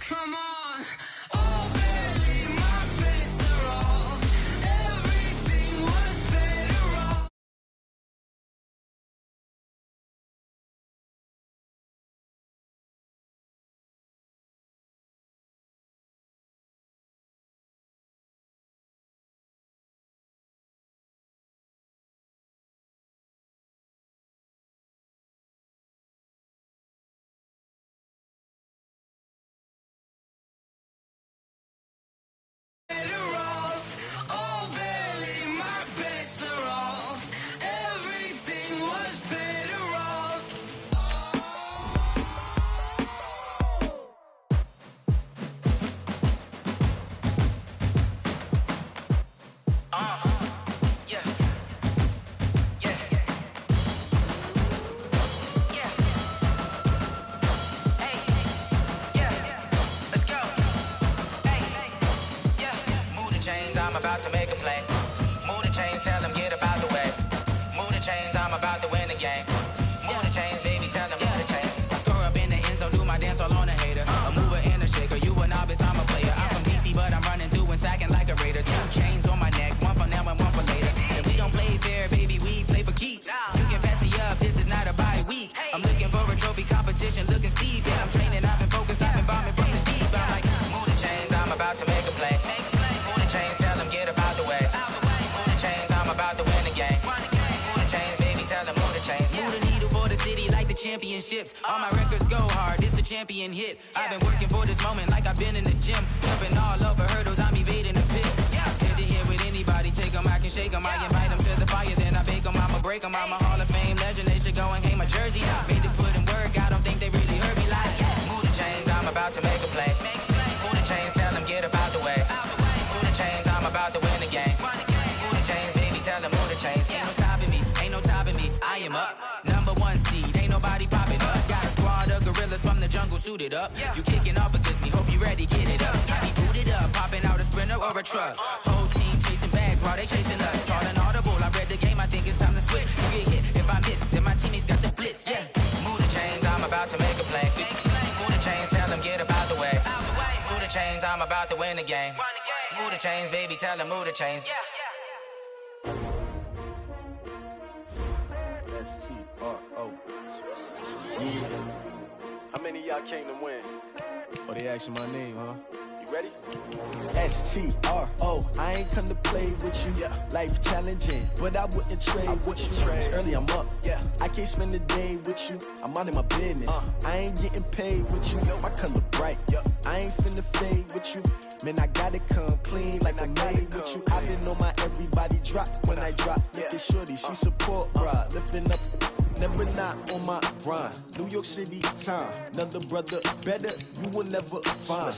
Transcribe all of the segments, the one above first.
Come on. Oh, barely, my bets are off. Everything was better off. Oh, barely, my bets are off. Everything was better off. Yeah. Yeah. Yeah. Hey. Yeah. Let's go. Hey. Yeah. Move the chains, I'm about to make a play. Move the chains, tell them get about the way. Move the chains, I'm about to win the game. Move the chains, baby, tell them move the chains. I score up in the end zone, do my dance all on a hater. A mover and a shaker, you a novice, I'm a player. I'm from DC, but I'm running through and sacking like a raider. 2 chains on my neck, one for now and one for later. If we don't play fair, baby, we play for keeps. You can pass me up, this is not a bye week. I'm looking for a trophy competition, looking steep. Yeah, I'm training, I've been focused, I've been bombing from the deep. I'm like, move the chains, I'm about to make a play. Move the chains, tell them get about the way. Move the chains, I'm about to win the game. Move the chains, baby, tell them move the chains. Move the needle for the city like the championships. All my records go hard, this a champion hit. I've been working for this moment like I've been in the gym. Jumping all over hurdles, I'm evading the pit. Head to head with anybody, take them, I can shake them. I invite them to the fire, then I bake them, I'ma break them. I'm a Hall of Fame legend, they should go and hang my jersey. Made to put in work, I don't think they really heard me like. Move the chains, I'm about to make a play. Move the chains, tell them get about the way. Move the chains, I'm about to win the game. Move the chains, baby, tell them move the chains. Ain't no stopping me, ain't no topping me. I am up, #1 seed, ain't nobody popping up. Got a squad of gorillas from the jungle suited up. You kicking off against me, hope you ready, get it up. I be booted up, popping out a sprinter or a truck. Whole team chasing bags while they chasing us. Calling audible, I read the game, I think it's time to switch. You get hit, if I miss, then my teammates got the blitz, yeah. Move the chains, I'm about to make a play. Move the chains, tell them get about the way. Move the chains, I'm about to win the game. Move the chains, baby, tell them move the chains. S-T-R-O. How many of y'all came to win? Oh, they asking my name, huh? You ready? S-T-R-O. I ain't come to play with you. Life challenging, but I wouldn't trade with you. It's early, I'm up. I can't spend the day with you. I'm minding my business. I ain't getting paid with you. My color bright. I ain't finna fade with you. Man, I gotta come clean like I'm made with you. I've been on my everybody drop when I drop. Look at shorty, she support ride. Lifting up, never not on my grind. New York City time. Another brother better, you will never find.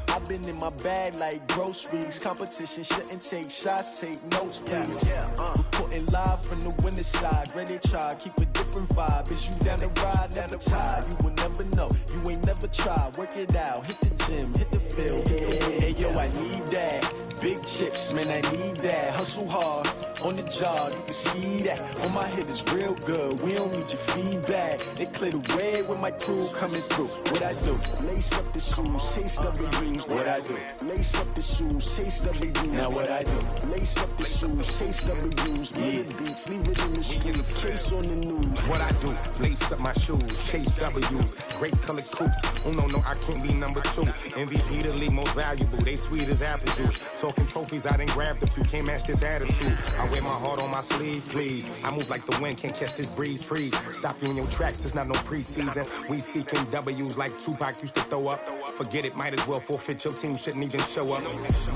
I've been in my bag like groceries. Competition shouldn't take shots, take notes, please. Reporting live from the winter side. Ready to try, keep a different vibe. Is you down the ride, never tired. You will never know, you ain't never tried. Work it out, hit the gym, hit the field. Hey yo, I need that. Big chips, man, I need that. Hustle hard, on the job, you can see that. On my head is real good, we don't need your feedback. They clear the way with my crew coming through. What I do? Lace up the shoes, chase W's. What I do? Lace up the shoes, chase W's. Now what I do? Lace up the shoes, chase W's. Million beats, leave it in the street. Case on the news. What I do? Lace up my shoes, chase W's. Great colored coops. Oh no, I can't be number 2. MVP the league most valuable. They sweet as apple juice. Talking trophies, I didn't grab the few. Can't match this attitude. I wear my heart on my sleeve, please. I move like the wind, can't catch this breeze. Freeze. Stop you in your tracks. There's not no preseason. We seeking W's like Tupac used to throw up. Forget it, might as well forfeit. Your team shouldn't even show up.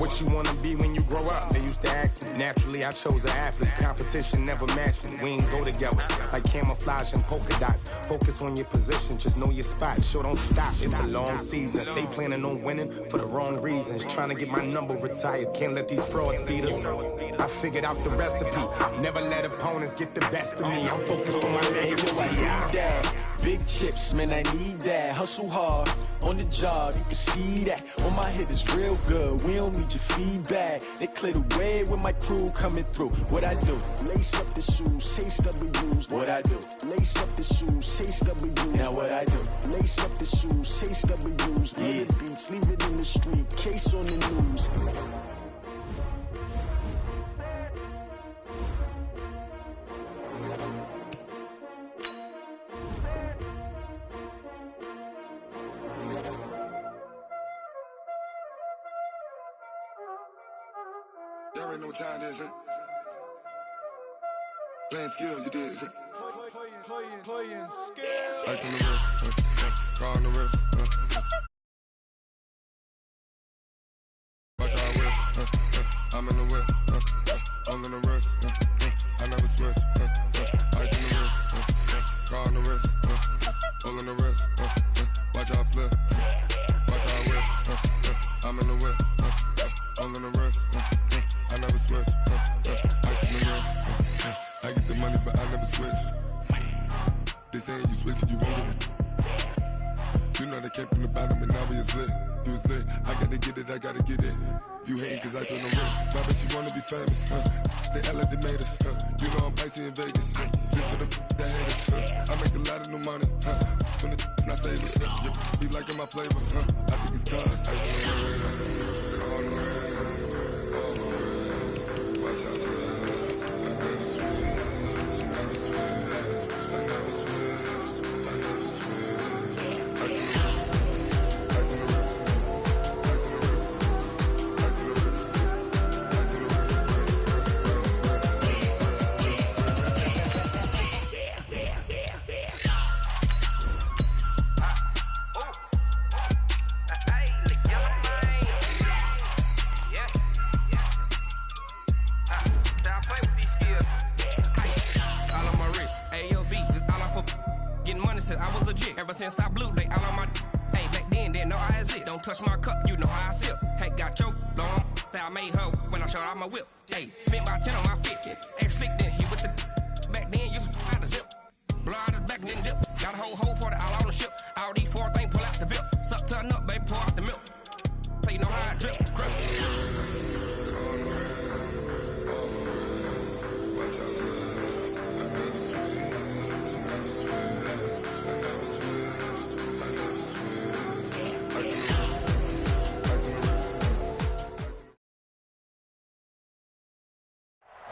What you wanna be when you grow up? They used to ask me. Naturally, I chose an athlete. Competition never matched me. We ain't go together like camouflage and polka dots. Focus on your position, just know your spot. Sure, don't stop. It's a long season. They planning on winning for the wrong reasons. Trying to get my number retired. Can't let these frauds beat us. I figured out the recipe. Never let opponents get the best of me. I'm focused on my legacy. I need that. Big chips, man, I need that. Hustle hard, on the job, you can see that. On my head is real good, we don't need your feedback. They clear the way with my crew coming through. What I do? Lace up the shoes, chase W's. What I do? Lace up the shoes, chase W's. Now what I do? Lace up the shoes, chase W's. Million beats, the street, case on the news. Y'all already know what time it is, huh? Playing skills, you did, huh? Playing skills. Ice on the wrist, car on the wrist, watch how I whip, I'm in the whip, all in the wrist, I never switch, ice on the wrist, car on the wrist, all in the wrist, watch how I flip, watch how I whip, I'm in the whip, all in the wrist, I never switch, ice on the wrist, I get the money but I never switch. They saying you switch 'cause you won't get it. You know they came from the bottom and now we is lit. You was lit, I gotta get it, I gotta get it. You hating 'cause ice on the wrist. Why bet you wanna be famous, They act like they made us, You know I'm icy in Vegas, This for the that hate us, I make a lot of new money, When the not savers, Be liking my flavor, I think it's cause ice on the wrist, on the wrist, on the wrist. Watch out for that, I never switch, I never switch, I never switch, I never switch. Ice on the wrist, ice on the wrist, ice on the wrist, ice on the wrist, ice on the wrist, I was legit ever since I blew they all on my hey back then didn't know I exist. Don't touch my cup, you know how I sip. Hey, got your long that I made her when I showed out my whip. Hey, spent about 10 on my fit. Ex slick then he with the back then used to out the zip. Blow out his back then dip. Got a whole party all on the ship. All these 4 things pull out the VIP. Suck turn up, baby, pour out the milk. So you know how I drip. Crush.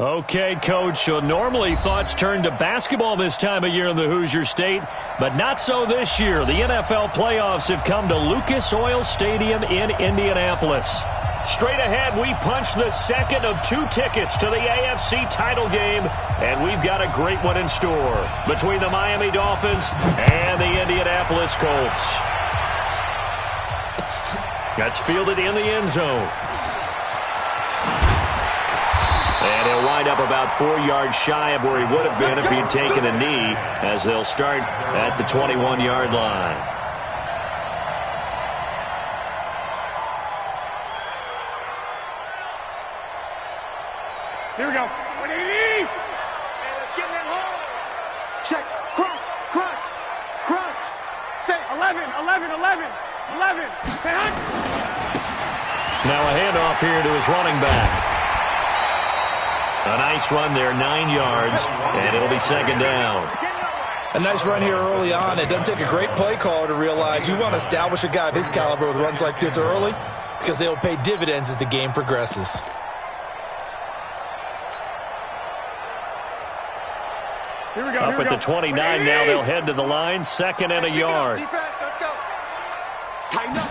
Okay, Coach, so normally thoughts turn to basketball this time of year in the Hoosier State, but not so this year. The NFL playoffs have come to Lucas Oil Stadium in Indianapolis. Straight ahead, we punch the second of 2 tickets to the AFC title game, and we've got a great one in store between the Miami Dolphins and the Indianapolis Colts. That's fielded in the end zone. And he'll wind up about 4 yards shy of where he would have been if he'd taken a knee, as they'll start at the 21-yard line. Here we go. 180. And it's getting in home. Check. Crunch. Crunch. Crunch. Say 11. 11. 11. 11. Now a handoff here to his running back. A nice run there, 9 yards, and it'll be second down. A nice run here early on. It doesn't take a great play caller to realize you want to establish a guy of his caliber with runs like this early because they'll pay dividends as the game progresses. Here we go. Up at the 29 now, they'll head to the line, second and a yard. Defense, let's go. Tighten up.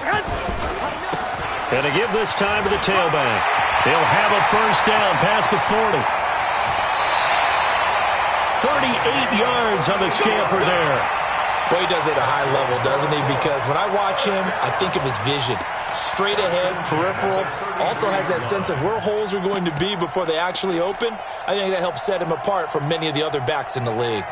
And to give this time to the tailback. He'll have a first down past the 40. 38 yards on the scamper there. Boy, he does it at a high level, doesn't he? Because when I watch him, I think of his vision. Straight ahead, peripheral. Also has that sense of where holes are going to be before they actually open. I think that helps set him apart from many of the other backs in the league.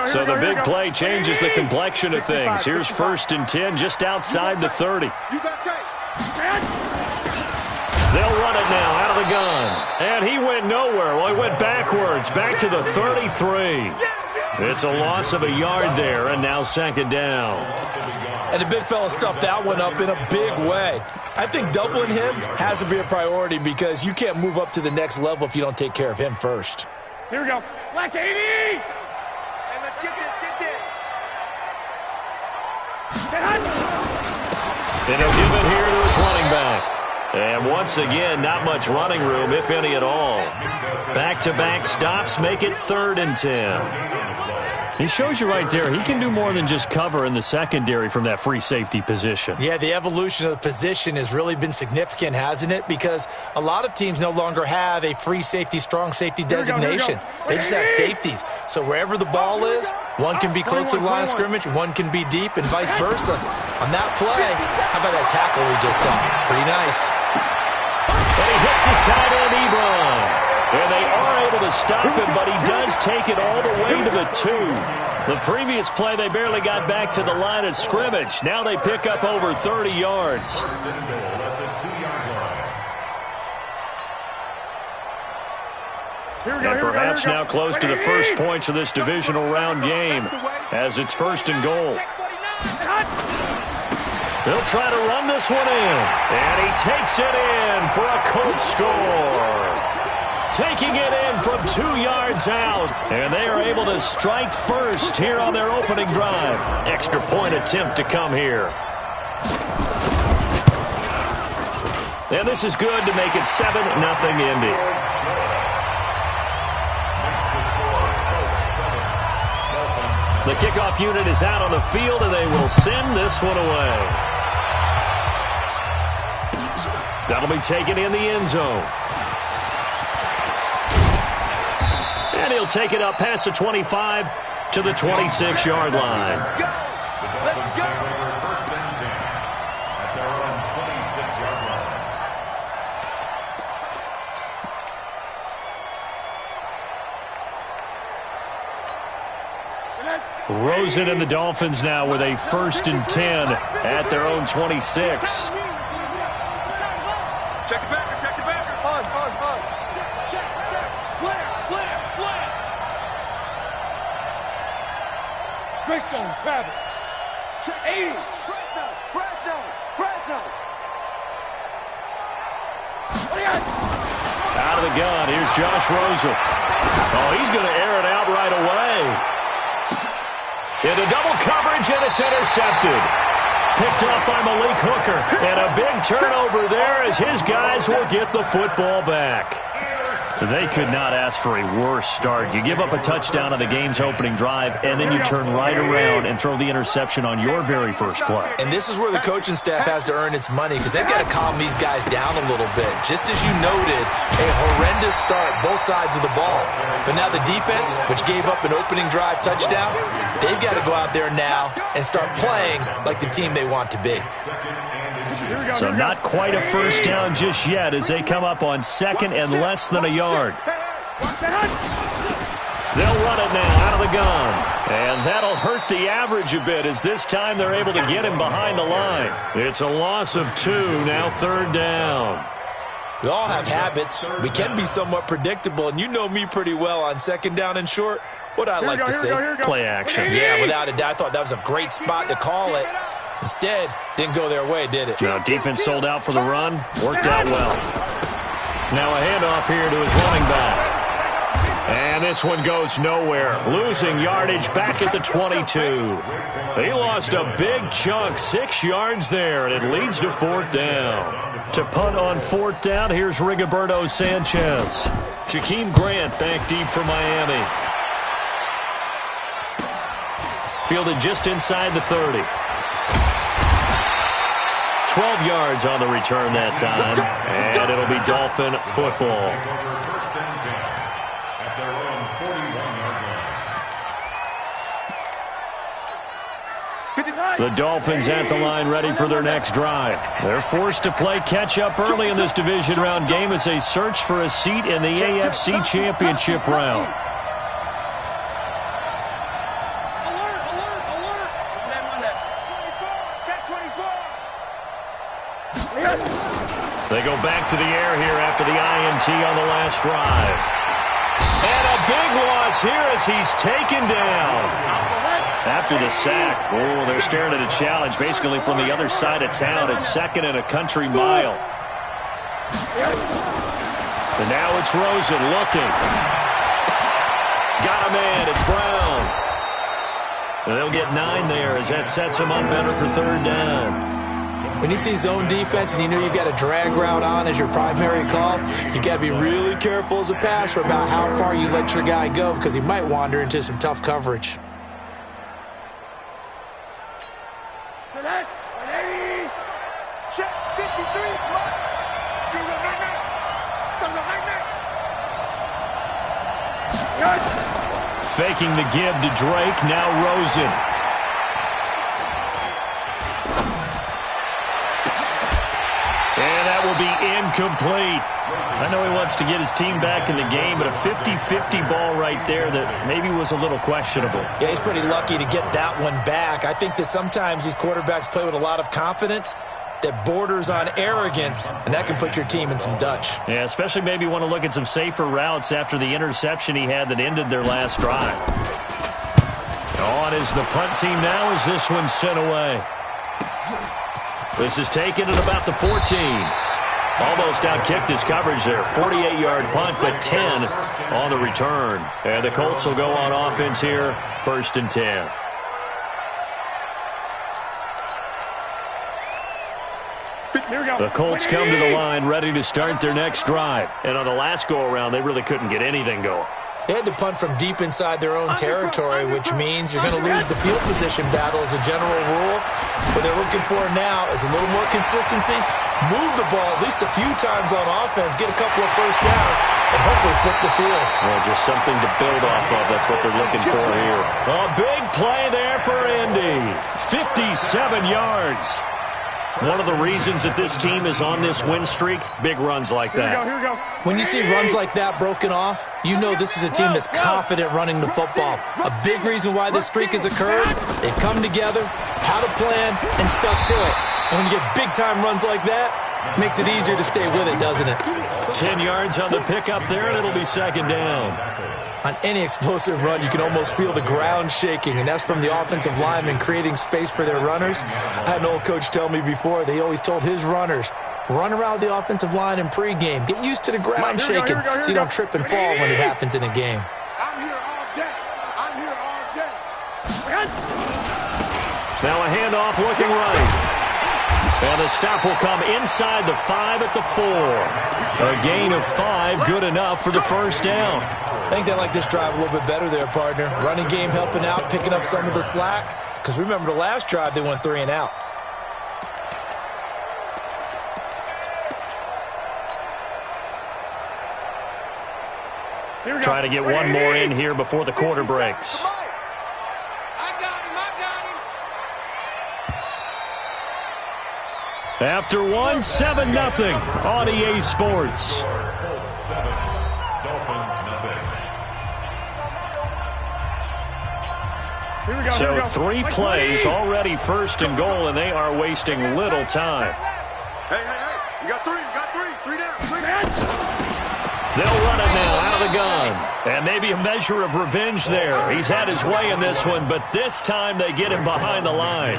So the big play changes the complexion of things. Here's 1st and 10 just outside the 30. They'll run it now out of the gun. And he went nowhere. Well, he went backwards, back to the 33. It's a loss of a yard there, and now second down. And the big fella stuffed that one up in a big way. I think doubling him has to be a priority because you can't move up to the next level if you don't take care of him first. Here we go. Black 80. And let's get this, get this. And he'll give it here to his running back. And once again, not much running room, if any at all. Back-to-back stops make it 3rd and 10. He shows you right there, he can do more than just cover in the secondary from that free safety position. Yeah, the evolution of the position has really been significant, hasn't it? Because a lot of teams no longer have a free safety, strong safety designation. They just have safeties. So wherever the ball is, one can be close to the line of scrimmage, one can be deep, and vice versa. On that play, how about that tackle we just saw? Pretty nice. And he hits his tight end, Ebron. And they are able to stop him, but he does take it all the way to the 2. The previous play, they barely got back to the line of scrimmage. Now they pick up over 30 yards. And perhaps now close to the first points of this divisional round game as it's 1st and goal. They'll try to run this one in. And he takes it in for a Colts score. Taking it in from 2 yards out. And they are able to strike first here on their opening drive. Extra point attempt to come here. And this is good to make it 7-0 Indy. The kickoff unit is out on the field, and they will send this one away. That'll be taken in the end zone. And he'll take it up past the 25 to the 26-yard line. Let's go! First and 10 at their own 26-yard line. Rosen and the Dolphins now with a 1st and 10 at their own 26. Check the backer, check the backer. On. Check. Slam. Greystone, Travis. Check 80. Fresno. Out of the gun, here's Josh Rosen. Oh, he's going to air it out right away. Into double coverage, and it's intercepted. Picked off by Malik Hooker. And a big turnover there as his guys will get the football back. They could not ask for a worse start. You give up a touchdown on the game's opening drive, and then you turn right around and throw the interception on your very first play. And this is where the coaching staff has to earn its money because they've got to calm these guys down a little bit. Just as you noted, a horrendous start, both sides of the ball. But now the defense, which gave up an opening drive touchdown, they've got to go out there now and start playing like the team they want to be. So not quite a first down just yet as they come up on 2nd and less than a yard. They'll run it now out of the gun. And that'll hurt the average a bit as this time they're able to get him behind the line. It's a loss of 2, now 3rd down. We all have habits. We can be somewhat predictable, and you know me pretty well on 2nd down and short. What I like to say. Play action. Yeah, without a doubt. I thought that was a great spot to call it. Instead, didn't go their way, did it? Now, defense sold out for the run. Worked out well. Now a handoff here to his running back. And this one goes nowhere. Losing yardage back at the 22. He lost a big chunk, 6 yards there, and it leads to 4th down. To punt on 4th down, here's Rigoberto Sanchez. Jakeem Grant back deep for Miami. Fielded just inside the 30. 12 yards on the return that time, and it'll be Dolphin football. The Dolphins at the line ready for their next drive. They're forced to play catch-up early in this division round game as they search for a seat in the AFC Championship round. They go back to the air here after the INT on the last drive. And a big loss here as he's taken down. After the sack, oh, they're staring at a challenge basically from the other side of town. It's 2nd and a country mile. And now it's Rosen looking. Got a man, it's Brown. They'll get 9 there as that sets them up better for third down. When you see zone defense and you know you've got a drag route on as your primary call, you got to be really careful as a passer about how far you let your guy go because he might wander into some tough coverage. Check 53. Faking the give to Drake, now Rosen. And that will be incomplete. I know he wants to get his team back in the game, but a 50-50 ball right there that maybe was a little questionable. Yeah, he's pretty lucky to get that one back. I think that sometimes these quarterbacks play with a lot of confidence that borders on arrogance, and that can put your team in some Dutch. Yeah, especially maybe want to look at some safer routes after the interception he had that ended their last drive. On is the punt team now as this one's sent away. This is taken at about the 14. Almost outkicked his coverage there. 48-yard punt, but 10 on the return. And the Colts will go on offense here, 1st and 10. The Colts come to the line ready to start their next drive. And on the last go-around, they really couldn't get anything going. They had to punt from deep inside their own territory, which means you're going to lose the field position battle as a general rule. What they're looking for now is a little more consistency, move the ball at least a few times on offense, get a couple of first downs, and hopefully flip the field. Well, just something to build off of. That's what they're looking for here. A big play there for Indy. 57 yards. One of the reasons that this team is on this win streak, big runs like that. Here we go. When you see runs like that broken off, you know this is a team that's confident running the football. A big reason why this streak has occurred, they've come together, had a plan, and stuck to it. And when you get big-time runs like that, it makes it easier to stay with it, doesn't it? 10 yards on the pickup there, and it'll be 2nd down. On any explosive run, you can almost feel the ground shaking, and that's from the offensive linemen creating space for their runners. I had an old coach tell me before, they always told his runners, run around the offensive line in pregame. Get used to the ground shaking so you don't trip and fall when it happens in a game. I'm here all day. I'm here all day. Now a handoff looking right. And the stop will come inside the 5 at the 4. A gain of 5, good enough for the 1st down. I think they like this drive a little bit better there, partner. Running game helping out, picking up some of the slack. Because remember the last drive, they went 3 and out. Try to get one more in here before the quarter breaks. After one, 7-0 on EA Sports. So 3 plays already 1st and goal, and they are wasting little time. Hey, you got 3, three down. They'll run it now out of the gun. And maybe a measure of revenge there. He's had his way in this one, but this time they get him behind the line.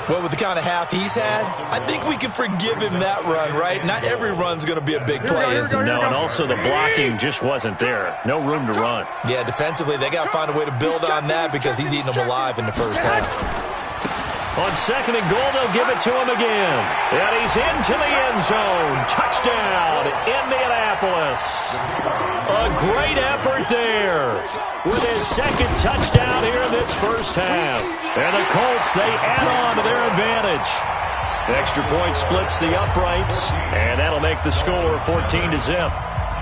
Well, with the kind of half he's had, I think we can forgive him that run, right? Not every run's going to be a big play, is it? No, and also the blocking just wasn't there. No room to run. Yeah, defensively, they got to find a way to build on that because he's eating them alive in the first half. On 2nd and goal, they'll give it to him again. And he's into the end zone. Touchdown, Indianapolis. A great effort there with his 2nd touchdown here in this first half. And the Colts, they add on to their advantage. Extra point splits the uprights, and that'll make the score 14-0.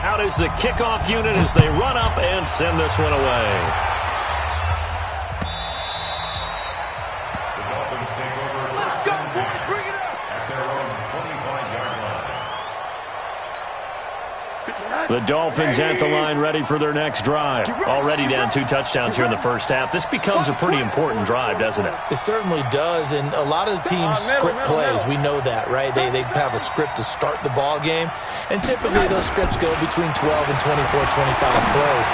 Out is the kickoff unit as they run up and send this one away. The Dolphins at the line ready for their next drive. Already down 2 touchdowns here in the first half. This becomes a pretty important drive, doesn't it? It certainly does, and a lot of the teams script plays. We know that, right? They have a script to start the ball game, and typically those scripts go between 12 and 24, 25 plays.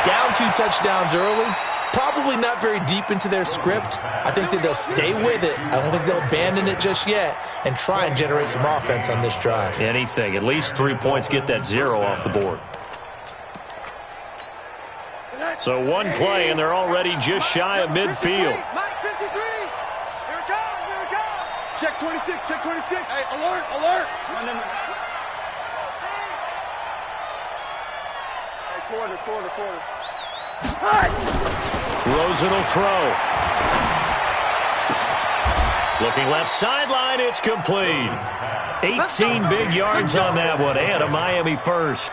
Down 2 touchdowns early, probably not very deep into their script. I think that they'll stay with it. I don't think they'll abandon it just yet and try and generate some offense on this drive. Anything. At least 3 points, get that 0 off the board. So one play, and they're already just shy of midfield. Mike, 53. Here it comes. Here it comes. Check 26. Check 26. Hey, alert. Alert. Hey, quarter. Rosen will throw. Looking left sideline, it's complete. 18 big yards on that one, and a Miami first.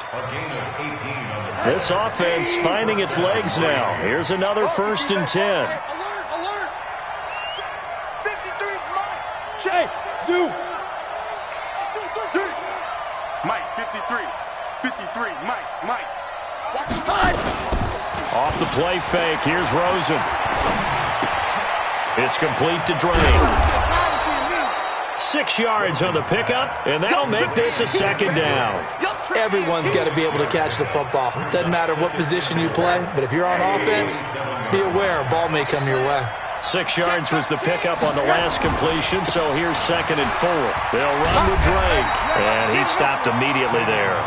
This offense finding its legs now. Here's another 1st and 10. Alert. 53 is Mike. Check. Two. Mike, 53. 53. Mike. Watch the line. Off the play fake, here's Rosen. It's complete to Drain. 6 yards on the pickup, and that'll make this a 2nd down. Everyone's got to be able to catch the football. Doesn't matter what position you play, but if you're on offense, be aware a ball may come your way. 6 yards was the pickup on the last completion, so here's 2nd and 4. They'll run with Drake, and he stopped immediately there.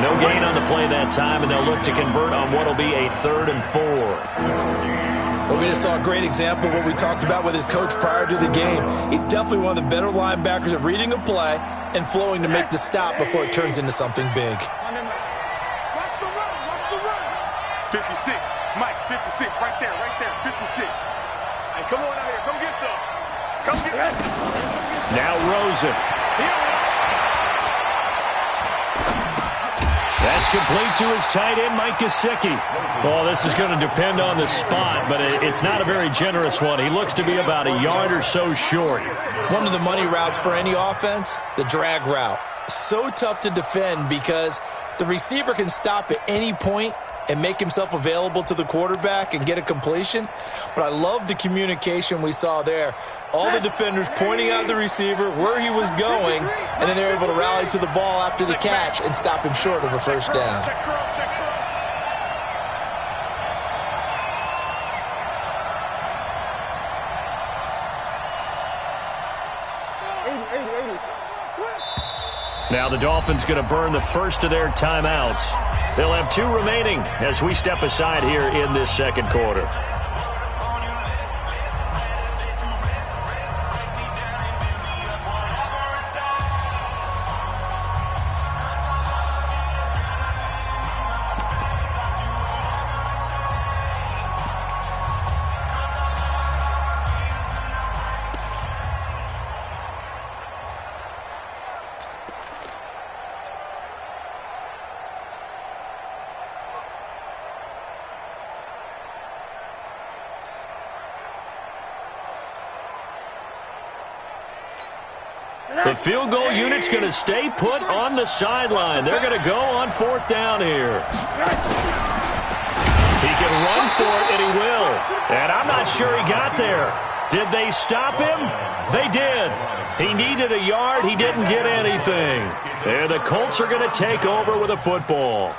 No gain on the play that time, and they'll look to convert on what will be a 3rd and 4. Well, we just saw a great example of what we talked about with his coach prior to the game. He's definitely one of the better linebackers at reading a play and flowing to make the stop before it turns into something big. Watch the run. 56. Mike, 56. Right there. 56. Hey, come on out here. Come get some. Come get some. Now Rosen. That's complete to his tight end, Mike Gesicki. Well, this is going to depend on the spot, but it's not a very generous one. He looks to be about a yard or so short. One of the money routes for any offense, the drag route. So tough to defend because the receiver can stop at any point and make himself available to the quarterback and get a completion. But I love the communication we saw there. All the defenders pointing out the receiver, where he was going, and then they're able to rally to the ball after the catch and stop him short of a 1st down. Now the Dolphins going to burn the first of their timeouts. They'll have 2 remaining as we step aside here in this 2nd quarter. The field goal unit's going to stay put on the sideline. They're going to go on 4th down here. He can run for it, and he will. And I'm not sure he got there. Did they stop him? They did. He needed a yard. He didn't get anything. And the Colts are going to take over with a football.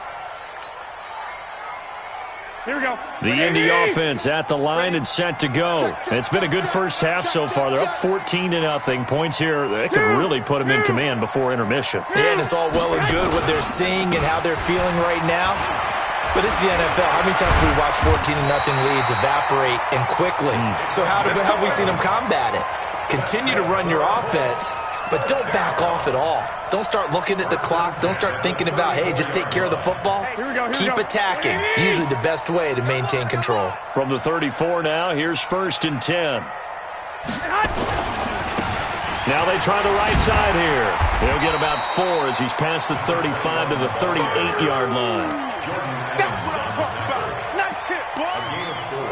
Here we go. The Indy offense at the line and set to go. It's been a good first half so far. They're up 14-0. Points here, they could really put them in command before intermission. Yeah, and it's all well and good what they're seeing and how they're feeling right now. But this is the NFL. How many times have we watched 14-0 leads evaporate and quickly? So how have we seen them combat it? Continue to run your offense, but don't back off at all. Don't start looking at the clock. Don't start thinking about, hey, just take care of the football. Keep attacking. Usually the best way to maintain control. From the 34 now, here's 1st and 10. Now they try the right side here. He'll get about 4 as he's past the 35 to the 38-yard line. That's what I'm talking about. Nice kick, boy. A gain of 4.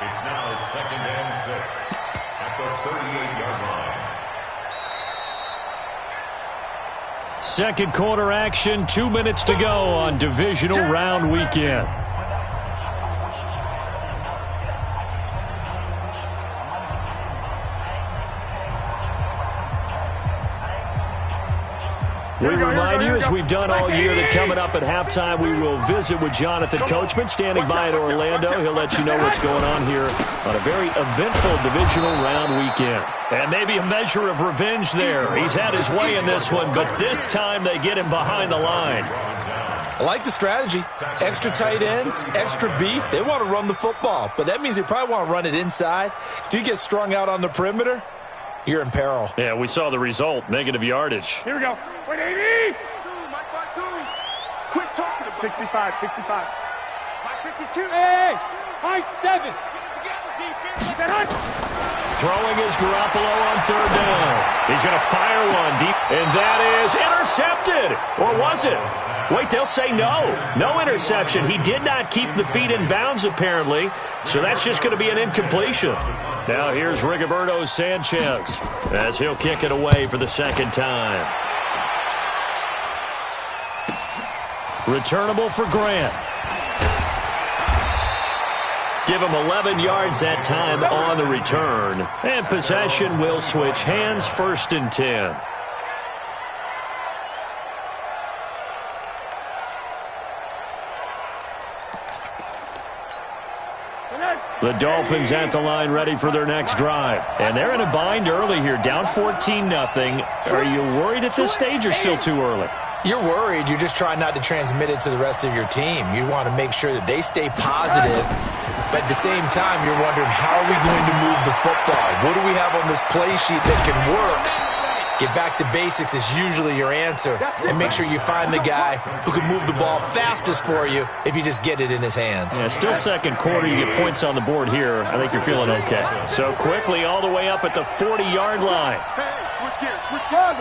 It's now 2nd and 6 at the 38-yard line. 2nd quarter action, 2 minutes to go on divisional round weekend. We remind you, as we've done all year, that coming up at halftime, we will visit with Jonathan Coachman, standing by in Orlando. He'll let you know what's going on here on a very eventful divisional round weekend. And maybe a measure of revenge there. He's had his way in this one, but this time they get him behind the line. I like the strategy. Extra tight ends, extra beef. They want to run the football, but that means they probably want to run it inside. If you get strung out on the perimeter, you're in peril. Yeah, we saw the result, negative yardage. Here we go. Wait, 80. Quit talking about 65, 65. 52. Hey, high 7. Throwing is Garoppolo on third down. He's going to fire one deep, and that is intercepted. Or was it? Wait, they'll say no. No interception. He did not keep the feet in bounds, apparently, so that's just going to be an incompletion. Now here's Rigoberto Sanchez as he'll kick it away for the second time. Returnable for Grant. Give him 11 yards that time on the return. And possession will switch hands, 1st and 10. The Dolphins at the line ready for their next drive. And they're in a bind early here, down 14-0. Are you worried at this stage or still too early? You're worried. You're just trying not to transmit it to the rest of your team. You want to make sure that they stay positive. But at the same time, you're wondering, how are we going to move the football? What do we have on this play sheet that can work? Get back to basics is usually your answer. And make sure you find the guy who can move the ball fastest for you if you just get it in his hands. Yeah, still second quarter. You get points on the board here. I think you're feeling okay. So quickly all the way up at the 40-yard line. Switch gears, switch gears.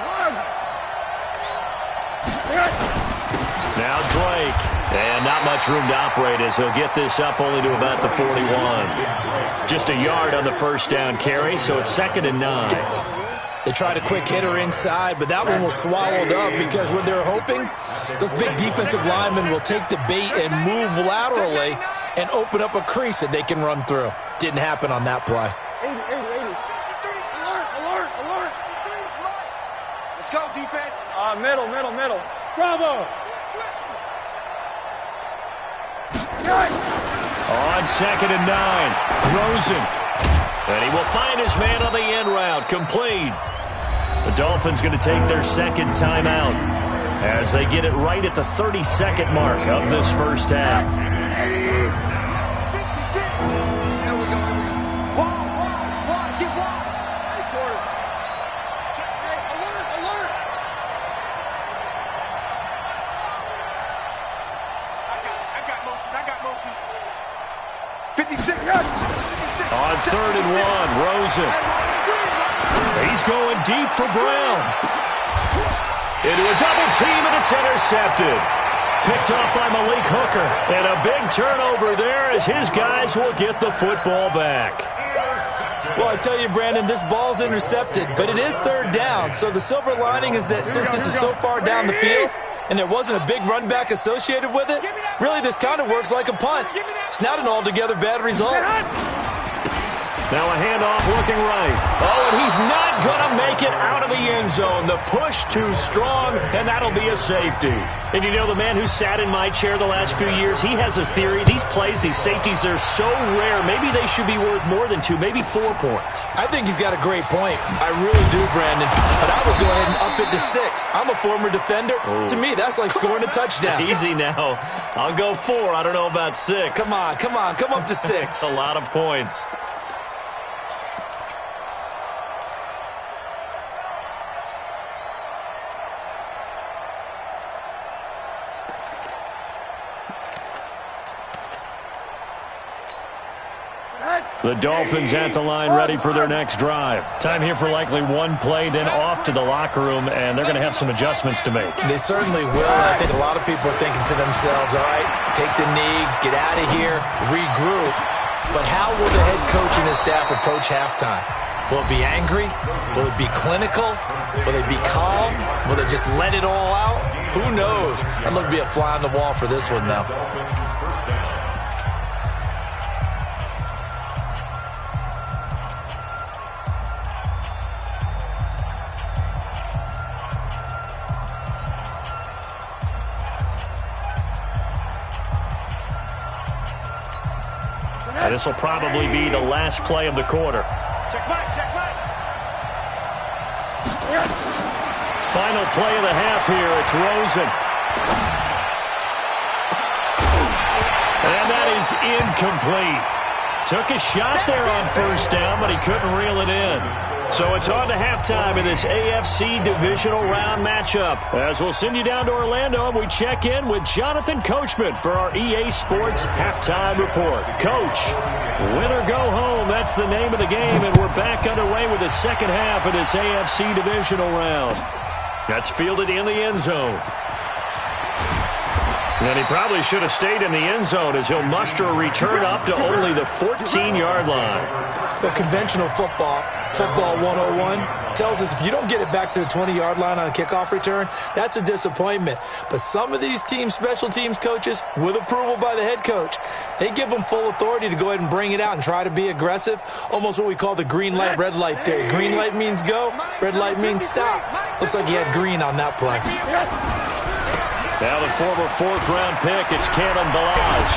Now Drake. And not much room to operate as he'll get this up only to about the 41. Just a yard on the first down carry, so it's 2nd and 9. They tried a quick hitter inside, but that one was swallowed up because what they're hoping, those big defensive linemen will take the bait and move laterally and open up a crease that they can run through. Didn't happen on that play. 80. Alert. Let's go, defense. Middle. Bravo. On 2nd and 9, Rosen. And he will find his man on the end route, complete. The Dolphins going to take their second timeout as they get it right at the 32nd mark of this first half. On 3rd and 1, Rosen. He's going deep for Brown. Into a double team, and it's intercepted. Picked off by Malik Hooker. And a big turnover there as his guys will get the football back. Well, I tell you, Brandon, this ball's intercepted, but it is 3rd down. So the silver lining is that since this is so far down the field and there wasn't a big run back associated with it, really this kind of works like a punt. It's not an altogether bad result. Now a handoff looking right. Oh, and he's not going to make it out of the end zone. The push too strong, and that'll be a safety. And you know, the man who sat in my chair the last few years, he has a theory. These plays, these safeties, they're so rare. Maybe they should be worth more than 2, maybe 4 points. I think he's got a great point. I really do, Brandon. But I would go ahead and up it to 6. I'm a former defender. Oh. To me, that's like scoring a touchdown. Easy now. I'll go 4. I don't know about 6. Come on. Come up to 6. That's a lot of points. The Dolphins at the line ready for their next drive. Time here for likely one play, then off to the locker room, and they're going to have some adjustments to make. They certainly will. I think a lot of people are thinking to themselves, all right, take the knee, get out of here, regroup. But how will the head coach and his staff approach halftime? Will it be angry? Will it be clinical? Will they be calm? Will they just let it all out? Who knows? I'd love to be a fly on the wall for this one, though. And this will probably be the last play of the quarter. Final play of the half here. It's Rosen. And that is incomplete. Took a shot there on first down, but he couldn't reel it in. So it's on to halftime in this AFC divisional round matchup. As we'll send you down to Orlando, and we check in with Jonathan Coachman for our EA Sports Halftime Report. Coach, win or go home, that's the name of the game, and we're back underway with the second half of this AFC divisional round. That's fielded in the end zone. And he probably should have stayed in the end zone as he'll muster a return up to only the 14-yard line. The conventional football 101, tells us if you don't get it back to the 20-yard line on a kickoff return, that's a disappointment. But some of these special teams coaches, with approval by the head coach, they give them full authority to go ahead and bring it out and try to be aggressive, almost what we call the green light, red light theory. Green light means go, red light means stop. Looks like he had green on that play. Now the former fourth-round pick, it's Kalen Ballage.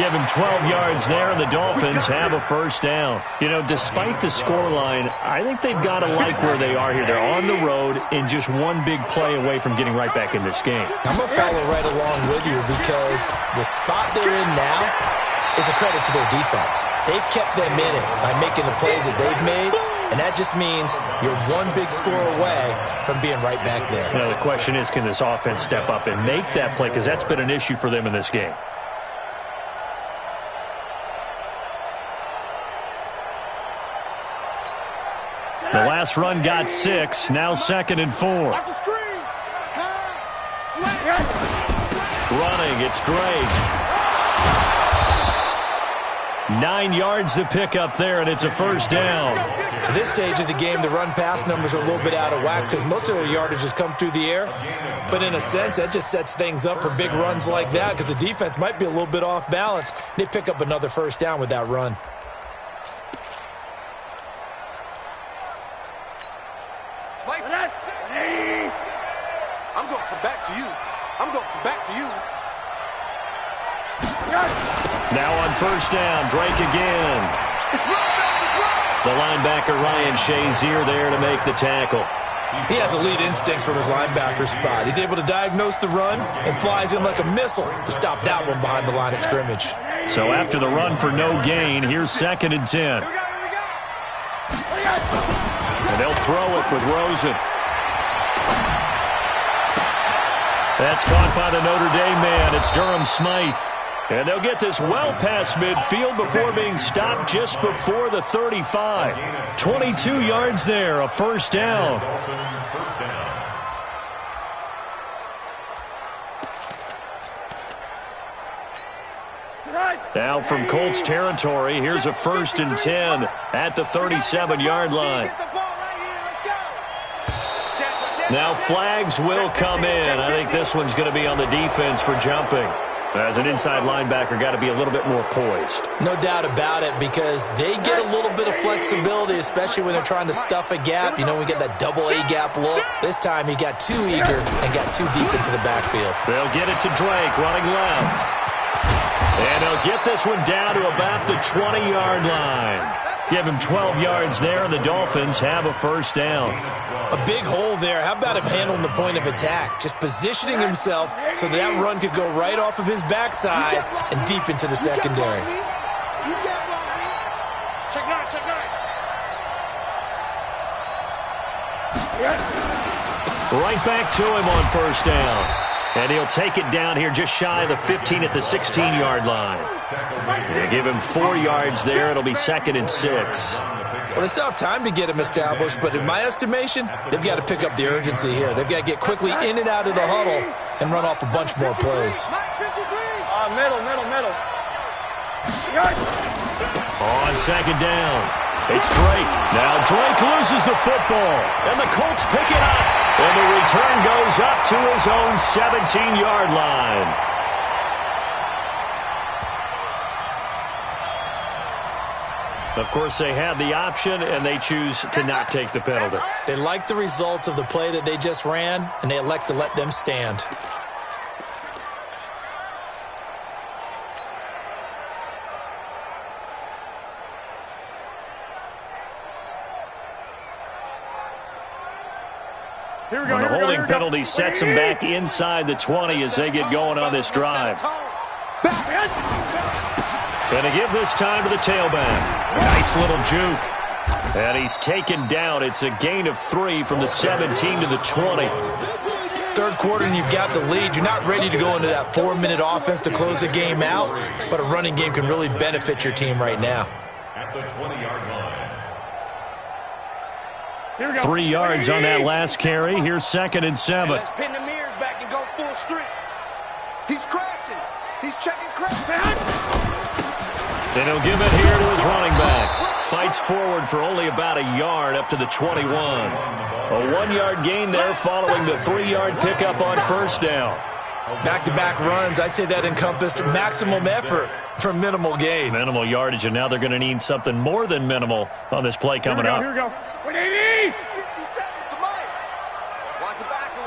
Give him 12 yards there, and the Dolphins have a first down. You know, despite the scoreline, I think they've got to like where they are here. They're on the road and just one big play away from getting right back in this game. I'm going to follow right along with you because the spot they're in now is a credit to their defense. They've kept them in it by making the plays that they've made, and that just means you're one big score away from being right back there. Now, the question is, can this offense step up and make that play? Because that's been an issue for them in this game. The last run got 6, now 2nd and 4. Running, it's Drake. 9 yards to pick up there, and it's a first down. At this stage of the game, the run-pass numbers are a little bit out of whack because most of the yardage has come through the air. But in a sense, that just sets things up for big runs like that because the defense might be a little bit off balance. They pick up another first down with that run. I'm going to come back to you. I'm going to come back to you. Now on first down, Drake again. The linebacker Ryan Shazier there to make the tackle. He has elite instincts from his linebacker spot. He's able to diagnose the run and flies in like a missile to stop that one behind the line of scrimmage. So after the run for no gain, here's 2nd and 10. And they'll throw it with Rosen. That's caught by the Notre Dame man. It's Durham Smythe. And they'll get this well past midfield before being stopped just before the 35. 22 yards there, a first down. Now from Colts territory, here's a 1st and 10 at the 37-yard line. Now flags will come in. I think this one's going to be on the defense for jumping. As an inside linebacker, got to be a little bit more poised. No doubt about it, because they get a little bit of flexibility, especially when they're trying to stuff a gap. You know, we get that double A-gap look. This time he got too eager and got too deep into the backfield. They'll get it to Drake, running left. And they'll get this one down to about the 20-yard line. Give him 12 yards there, and the Dolphins have a first down. A big hole there. How about him handling the point of attack? Just positioning himself so that run could go right off of his backside and deep into the secondary. Right back to him on first down. And he'll take it down here just shy of the 15 at the 16-yard line. They give him 4 yards there. It'll be 2nd and 6. Well, they still have time to get him established, but in my estimation, they've got to pick up the urgency here. They've got to get quickly in and out of the huddle and run off a bunch more plays. Middle. On 2nd down, it's Drake. Now Drake loses the football, and the Colts pick it up. And the return goes up to his own 17-yard line. Of course, they have the option, and they choose to not take the penalty. They like the results of the play that they just ran, and they elect to let them stand. The holding penalty sets them back inside the 20 as they get going on this drive. Going to give this time to the tailback. Nice little juke. And he's taken down. It's a gain of 3 from the 17 to the 20. Third quarter and you've got the lead. You're not ready to go into that 4-minute offense to close the game out, but a running game can really benefit your team right now. At the 20-yard line. 3 yards on that last carry. Here's 2nd and 7. Let's pin the mirrors back and go full street. He's crashing. He's checking crash. And he'll give it here to his running back. Fights forward for only about a yard up to the 21. A 1-yard gain there following the 3-yard pickup on first down. Back-to-back runs, I'd say that encompassed maximum effort for minimal gain. Minimal yardage, and now they're going to need something more than minimal on this play coming up. Here we go. 180. 50 seconds to Mike. Watch the backer.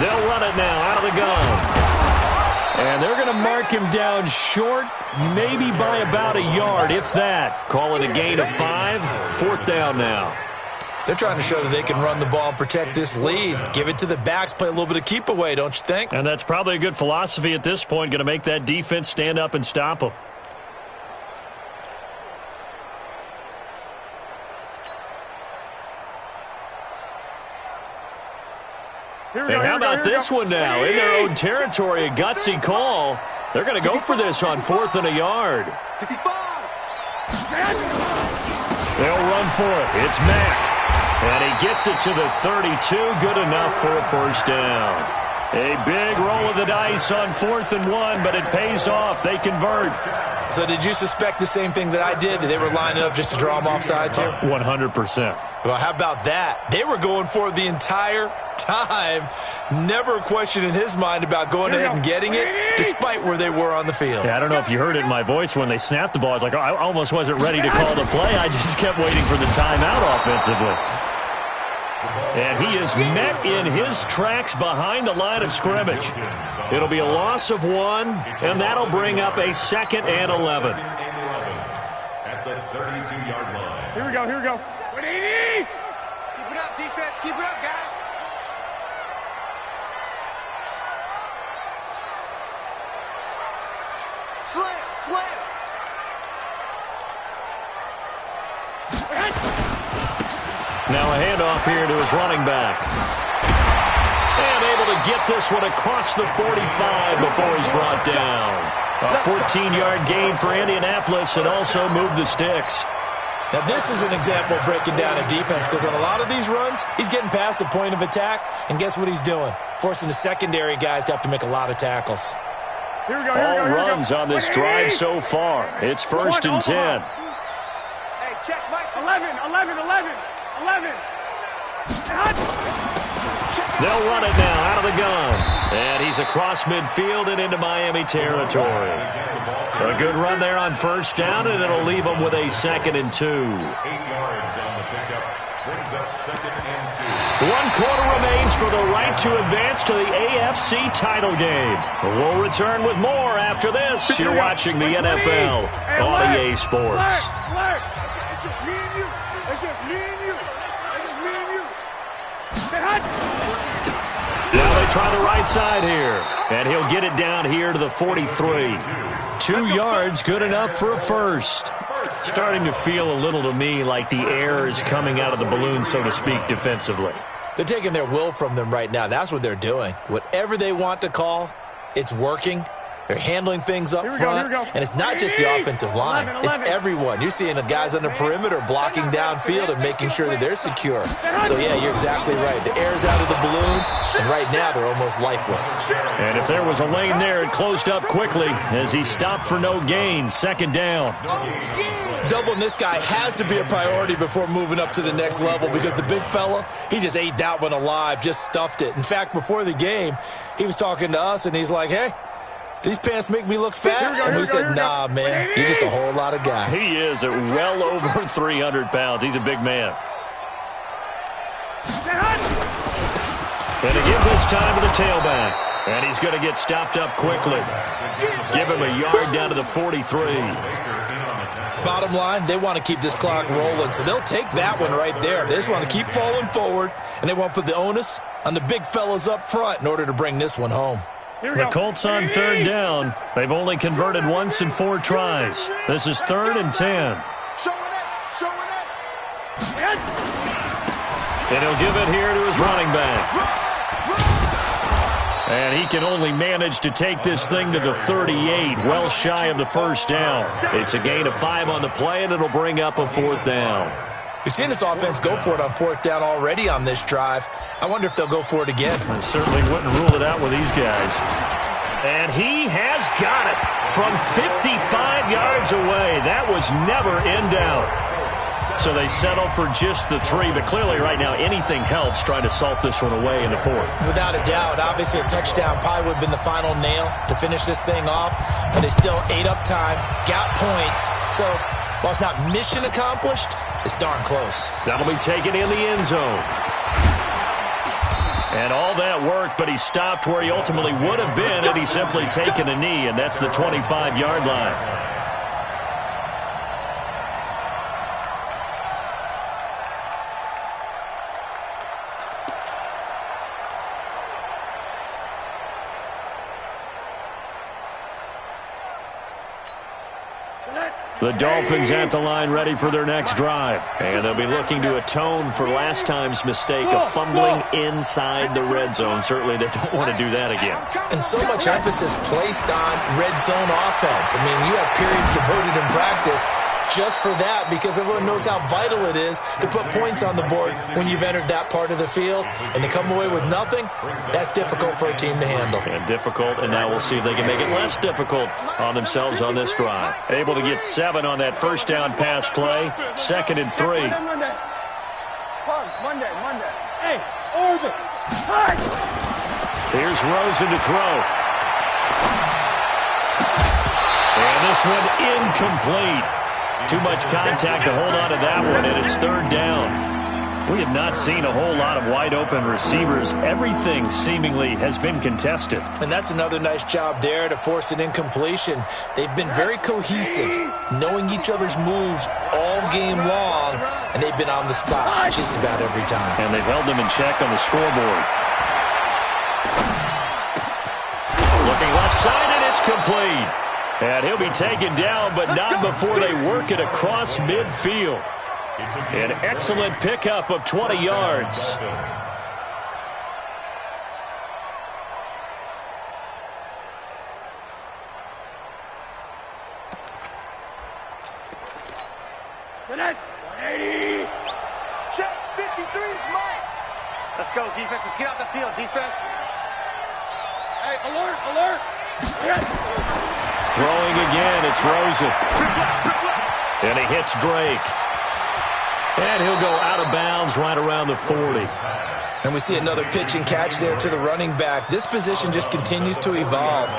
They'll run it now out of the gun. And they're going to mark him down short, maybe by about a yard, if that. Call it a gain of 5. 4th down now. They're trying to show that they can run the ball and protect this lead. Give it to the backs, play a little bit of keep away, don't you think? And that's probably a good philosophy at this point, going to make that defense stand up and stop them. And how about this one now? In their own territory, a gutsy call. They're going to go for this on 4th and a yard. 65. They'll run for it. It's Mack. And he gets it to the 32. Good enough for a first down. A big roll of the dice on 4th and 1, but it pays off. They convert. So did you suspect the same thing that I did, that they were lining up just to draw them off sides here? 100%. Well, how about that? They were going for it the entire time. Never a question in his mind about going ahead and getting it, despite where they were on the field. Yeah, I don't know if you heard it in my voice when they snapped the ball. I was like, oh, I almost wasn't ready to call the play. I just kept waiting for the timeout offensively. And he is met in his tracks behind the line of scrimmage. It'll be a loss of 1, and that'll bring up a 2nd and 11. At the 32-yard line. Here we go. 180. Keep it up, defense. Keep it up, guys. Slam. Now a handoff here to his running back. And able to get this one across the 45 before he's brought down. A 14-yard gain for Indianapolis and also moved the sticks. Now this is an example of breaking down a defense, because on a lot of these runs, he's getting past the point of attack, and guess what he's doing? Forcing the secondary guys to have to make a lot of tackles. All runs on this drive so far. It's 1st and 10. Hey, check Mike. 11. They'll run it now out of the gun. And he's across midfield and into Miami territory. A good run there on first down, and it'll leave them with a 2nd and 2. 8 yards on the pickup. Brings up 2nd and 2. 1 quarter remains for the right to advance to the AFC title game. We'll return with more after this. You're watching the NFL on EA Sports. It's just me and you. Now they try the right side here. And he'll get it down here to the 43. 2 yards, good enough for a first. Starting to feel a little to me like the air is coming out of the balloon, so to speak, defensively. They're taking their will from them right now. That's what they're doing. Whatever they want to call, it's working. They're handling things up front, and it's not just the offensive line. It's everyone. You're seeing the guys on the perimeter blocking downfield and making sure that they're secure. So, yeah, you're exactly right. The air's out of the balloon, and right now they're almost lifeless. And if there was a lane there, it closed up quickly as he stopped for no gain. 2nd down. Doubling this guy has to be a priority before moving up to the next level, because the big fella, he just ate that one alive, just stuffed it. In fact, before the game, he was talking to us, and he's like, hey, these pants make me look fat. And we said, nah, man, you're just a whole lot of guy. He is at well over 300 pounds. He's a big man. And to give this time to the tailback. And he's going to get stopped up quickly. Give him a yard down to the 43. Bottom line, they want to keep this clock rolling, so they'll take that one right there. They just want to keep falling forward, and they want to put the onus on the big fellas up front in order to bring this one home. The Colts on third down. They've only converted once in 4 tries. This is 3rd and 10. And he'll give it here to his running back. And he can only manage to take this thing to the 38, well shy of the first down. It's a gain of 5 on the play, and it'll bring up a 4th down. We've seen this offense go for it on 4th down already on this drive. I wonder if they'll go for it again. I certainly wouldn't rule it out with these guys. And he has got it from 55 yards away. That was never in doubt. So they settle for just the 3, but clearly right now anything helps trying to salt this one away in the 4th. Without a doubt, obviously a touchdown probably would have been the final nail to finish this thing off, but they still ate up time, got points. So while it's not mission accomplished, it's darn close. That'll be taken in the end zone. And all that work, but he stopped where he ultimately would have been had he simply taken a knee, and that's the 25-yard line. The Dolphins at the line ready for their next drive. And they'll be looking to atone for last time's mistake of fumbling inside the red zone. Certainly they don't want to do that again. And so much emphasis placed on red zone offense. I mean, you have periods devoted in practice just for that because everyone knows how vital it is to put points on the board when you've entered that part of the field. And to come away with nothing, that's difficult for a team to handle. And difficult, and now we'll see if they can make it less difficult on themselves on this drive. Able to get 7 on that first down pass play. 2nd and 3. Monday. Hey, over. Here's Rosen to throw. And this one incomplete. Too much contact to hold on to that one, and it's 3rd down. We have not seen a whole lot of wide-open receivers. Everything seemingly has been contested. And that's another nice job there to force an incompletion. They've been very cohesive, knowing each other's moves all game long, and they've been on the spot just about every time. And they've held them in check on the scoreboard. Looking left side, and it's complete. And he'll be taken down, but not before they work it across midfield. An excellent pickup of 20 yards. Check 53 is mine. Let's go, defense. Let's get out the field, defense. Hey, alert. Throwing again, it's Rosen. And he hits Drake. And he'll go out of bounds right around the 40. And we see another pitch and catch there to the running back. This position just continues to evolve.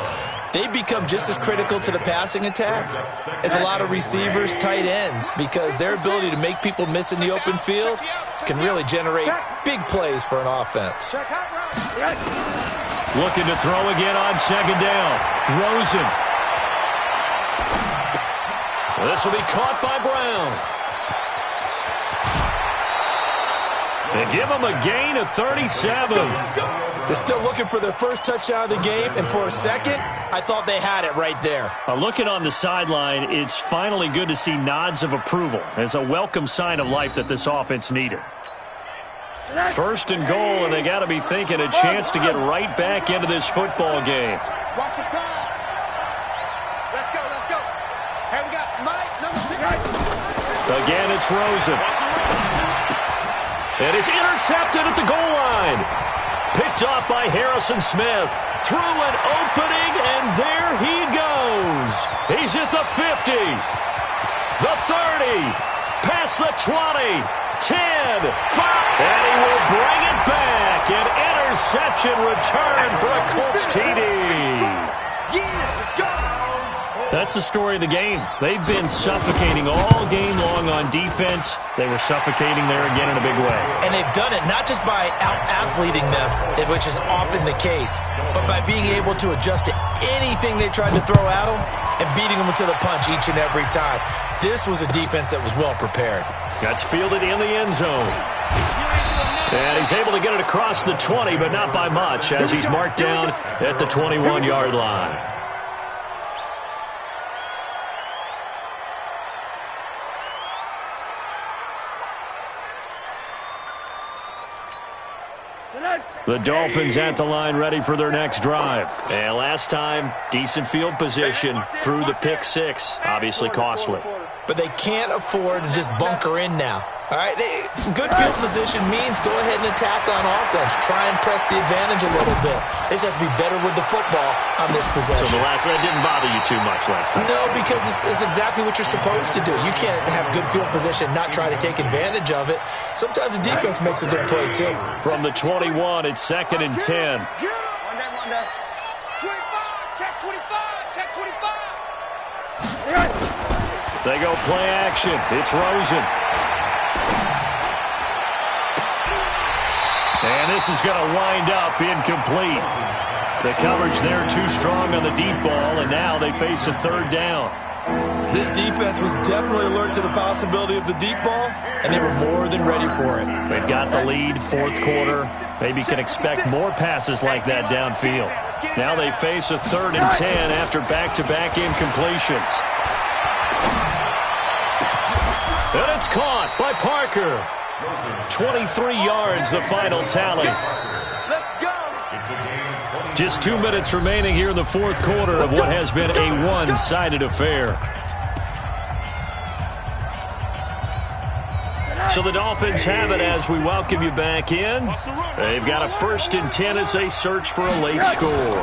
They become just as critical to the passing attack as a lot of receivers, tight ends, because their ability to make people miss in the open field can really generate big plays for an offense. Looking to throw again on 2nd down. Rosen. This will be caught by Brown. They give him a gain of 37. They're still looking for their first touchdown of the game, and for a second, I thought they had it right there. Looking on the sideline, it's finally good to see nods of approval as a welcome sign of life that this offense needed. 1st and goal, and they got to be thinking a chance to get right back into this football game. Watch the pass. Let's go. Hey, we got Mike, number 6. Again, it's Rosen. And it's intercepted at the goal line. Picked off by Harrison Smith. Through an opening, and there he goes. He's at the 50, the 30, past the 20, 10, 5. And he will bring it back. An interception return for a Colts TD. That's the story of the game. They've been suffocating all game long on defense. They were suffocating there again in a big way. And they've done it not just by out-athleting them, which is often the case, but by being able to adjust to anything they tried to throw at them and beating them to the punch each and every time. This was a defense that was well prepared. That's fielded in the end zone. And he's able to get it across the 20, but not by much, as he's marked down at the 21-yard line. The Dolphins at the line ready for their next drive. And last time, decent field position through the pick six. Obviously costly. But they can't afford to just bunker in now. All right, good field position means go ahead and attack on offense. Try and press the advantage a little bit. They just have to be better with the football on this possession. So the last one didn't bother you too much last time? No, because it's exactly what you're supposed to do. You can't have good field position, not try to take advantage of it. Sometimes the defense makes a good play, too. From the 21, it's 2nd and 10. One down. 25, check 25, check 25. They go play action. It's Rosen. And this is going to wind up incomplete. The coverage there too strong on the deep ball, and now they face a 3rd down. This defense was definitely alert to the possibility of the deep ball, and they were more than ready for it. They've got the lead, 4th quarter. Maybe can expect more passes like that downfield. Now they face a 3rd and 10 after back-to-back incompletions. And it's caught by Parker. 23 yards, the final tally. Just 2 minutes remaining here in the 4th quarter of what has been a one-sided affair. So the Dolphins have it as we welcome you back in. They've got a 1st and 10 as they search for a late score.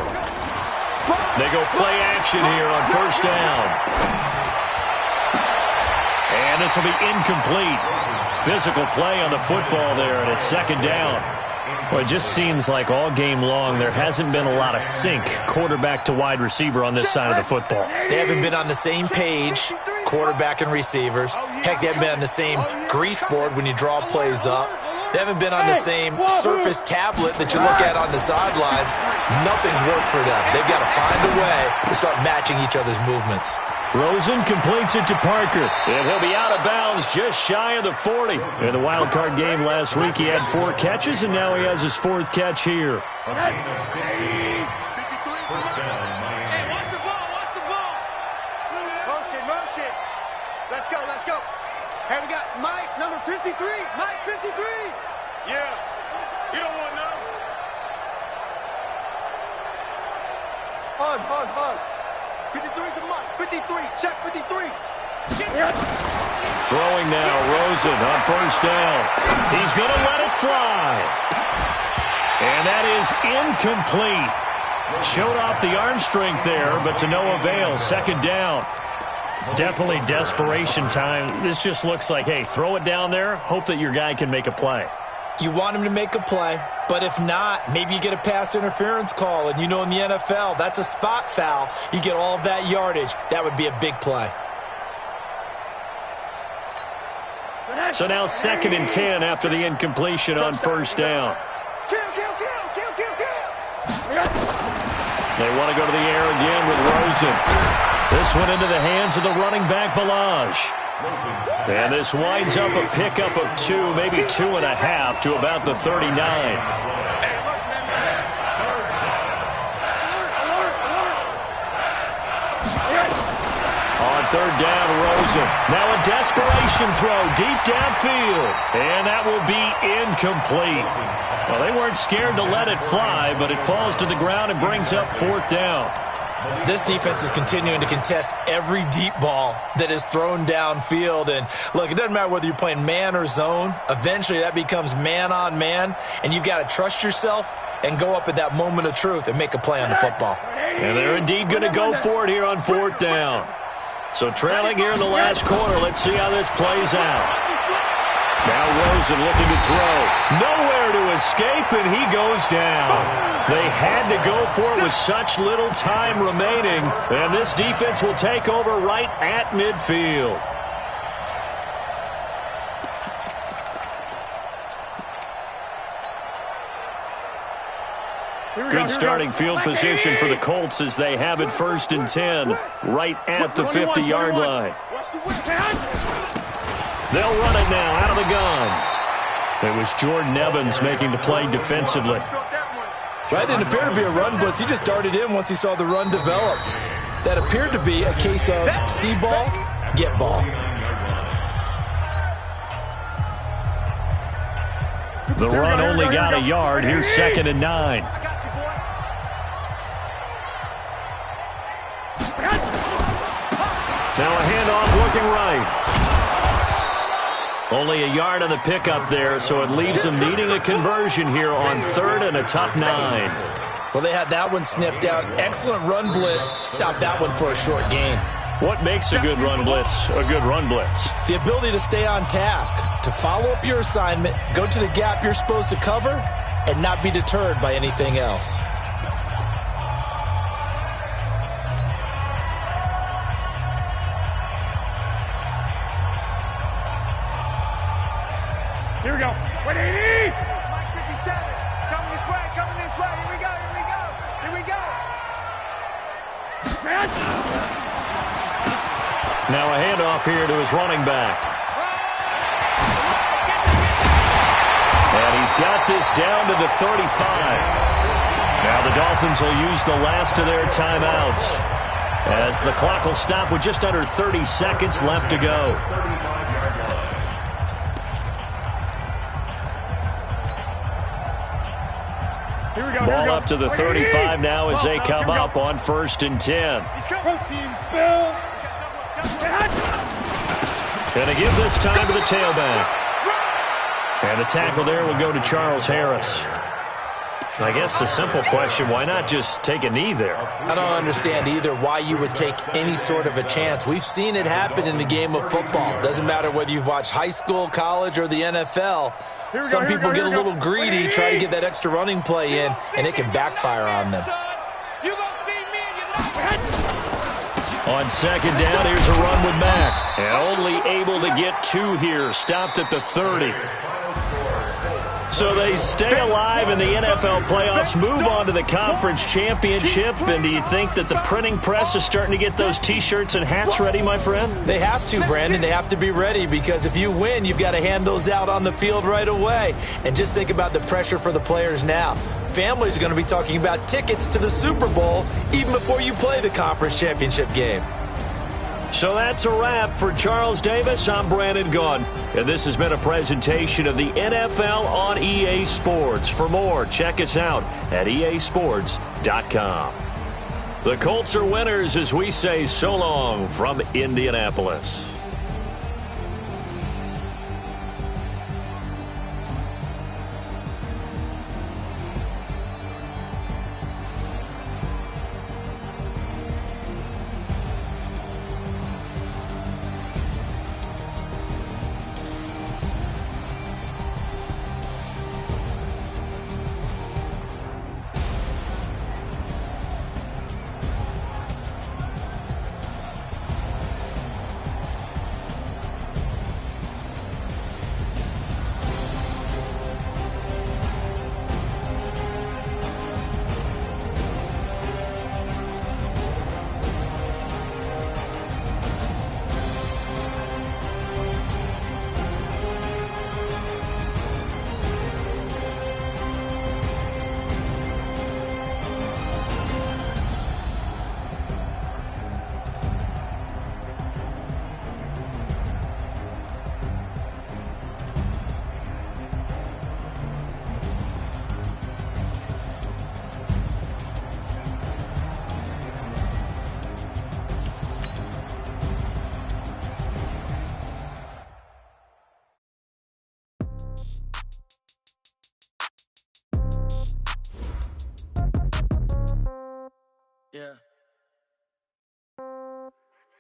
They go play action here on 1st down. And this will be incomplete. Physical play on the football there, and it's 2nd down. Well, it just seems like all game long there hasn't been a lot of sync quarterback to wide receiver on this side of the football. They haven't been on the same page, quarterback and receivers. Heck, they haven't been on the same grease board when you draw plays up. They haven't been on the same surface tablet that you look at on the sidelines. Nothing's worked for them. They've got to find a way to start matching each other's movements. Rosen completes it to Parker, and he'll be out of bounds just shy of the 40. In the wild card game last week, he had 4 catches, and now he has his 4th catch here. Hey, watch the ball. Motion. Let's go. Hey, we got Mike, number 53. Mike, 53. Yeah. You don't want none. Hug. 53 to Mike. 53. Check 53. Throwing now, Rosen on 1st down. He's going to let it fly. And that is incomplete. Showed off the arm strength there, but to no avail. 2nd down. Definitely desperation time. This just looks like, hey, throw it down there, hope that your guy can make a play. You want him to make a play, but if not, maybe you get a pass interference call, and you know in the NFL, that's a spot foul. You get all of that yardage. That would be a big play. So now 2nd and 10 after the incompletion on 1st down. Kill. They want to go to the air again with Rosen. This one into the hands of the running back, Balaj. And this winds up a pickup of 2, maybe 2.5 to about the 39. On 3rd down, Rosen. Now a desperation throw deep downfield. And that will be incomplete. Well, they weren't scared to let it fly, but it falls to the ground and brings up 4th down. This defense is continuing to contest every deep ball that is thrown downfield. And, look, it doesn't matter whether you're playing man or zone. Eventually that becomes man-on-man, and you've got to trust yourself and go up at that moment of truth and make a play on the football. And they're indeed going to go for it here on 4th down. So trailing here in the last quarter, let's see how this plays out. Now Rosen looking to throw. Nowhere to escape, and he goes down. They had to go for it with such little time remaining, and this defense will take over right at midfield. Good starting field position for the Colts as they have it 1st and 10, right at the 50-yard line. They'll run it now out of the gun. It was Jordan Evans making the play defensively. That didn't appear to be a run blitz. He just darted in once he saw the run develop. That appeared to be a case of see ball, get ball. The run only got a yard. Here's 2nd and 9. Now a handoff looking right. Only a yard on the pickup there, so it leaves them needing a conversion here on 3rd and a tough 9. Well, they had that one sniffed out. Excellent run blitz. Stopped that one for a short gain. What makes a good run blitz a good run blitz? The ability to stay on task, to follow up your assignment, go to the gap you're supposed to cover, and not be deterred by anything else. Here we go. 180! Mike 57. Coming this way, coming this way. Here we go, here we go. Here we go. Now a handoff here to his running back. And he's got this down to the 35. Now the Dolphins will use the last of their timeouts as the clock will stop with just under 30 seconds left to go. Ball up to the 35 now as they come up on 1st and 10. Going to give this time to the tailback. And the tackle there will go to Charles Harris. I guess the simple question, why not just take a knee there? I don't understand either why you would take any sort of a chance. We've seen it happen in the game of football. Doesn't matter whether you've watched high school, college, or the NFL. Some people get a little greedy, try to get that extra running play in, and it can backfire on them. On 2nd down, here's a run with Mack. And only able to get 2 here, stopped at the 30. So they stay alive in the NFL playoffs, move on to the conference championship. And do you think that the printing press is starting to get those T-shirts and hats ready, my friend? They have to, Brandon. They have to be ready because if you win, you've got to hand those out on the field right away. And just think about the pressure for the players now. Families are going to be talking about tickets to the Super Bowl even before you play the conference championship game. So that's a wrap for Charles Davis. I'm Brandon Gunn, and this has been a presentation of the NFL on EA Sports. For more, check us out at easports.com. The Colts are winners as we say so long from Indianapolis.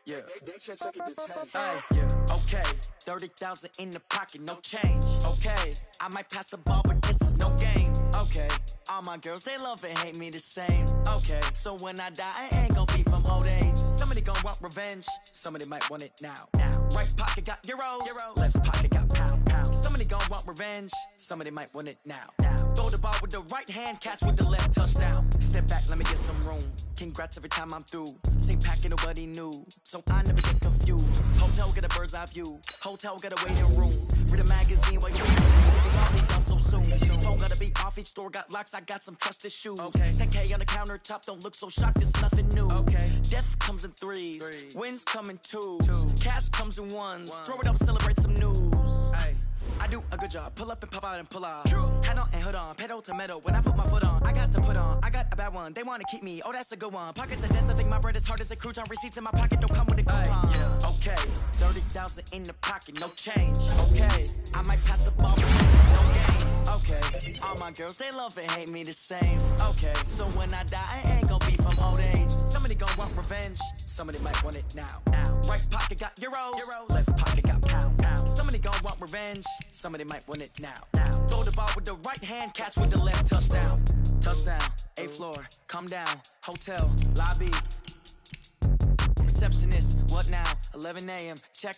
Yeah. Okay. 30,000 in the pocket, no change. Okay. I might pass the ball, but this is no game. Okay. All my girls, they love and hate me the same. Okay. So when I die, I ain't gonna be from old age. Somebody gonna want revenge. Somebody might want it now. Right pocket got euros. Left pocket got pound. Somebody gon' want revenge, somebody might want it now. Throw the ball with the right hand, catch with the left, touchdown. Step back, let me get some room. Congrats every time I'm through. Same packing, nobody knew, so I never get confused. Hotel get a bird's eye view. Hotel get a waiting room. Read a magazine while you read done so soon. Phone gotta be off, each store got locks. I got some trusted shoes. 10K on the countertop, don't look so shocked. It's nothing new. Death comes in threes. Wins come in twos. Cash comes in ones. Throw it up, celebrate some news. I do a good job, pull up and pop out and pull out. Hat on and hood on, pedal to metal. When I put my foot on, I got to put on. I got a bad one, they wanna keep me. Oh, that's a good one. Pockets are dense, I think my bread is hard as a crouton. Receipts in my pocket don't come with a coupon. Okay, 30,000 in the pocket, no change. Okay, I might pass the ball, but no game. Okay, all my girls, they love and hate me the same. Okay, so when I die, I ain't gon' be from old age. Somebody gon' want revenge, somebody might want it now. Right pocket got euros, left pocket got pounds. Somebody gon' want revenge, somebody might want it now. Throw the ball with the right hand, catch with the left, touchdown. Touchdown, 8th floor, come down, hotel, lobby. Receptionist, what now? 11 a.m., check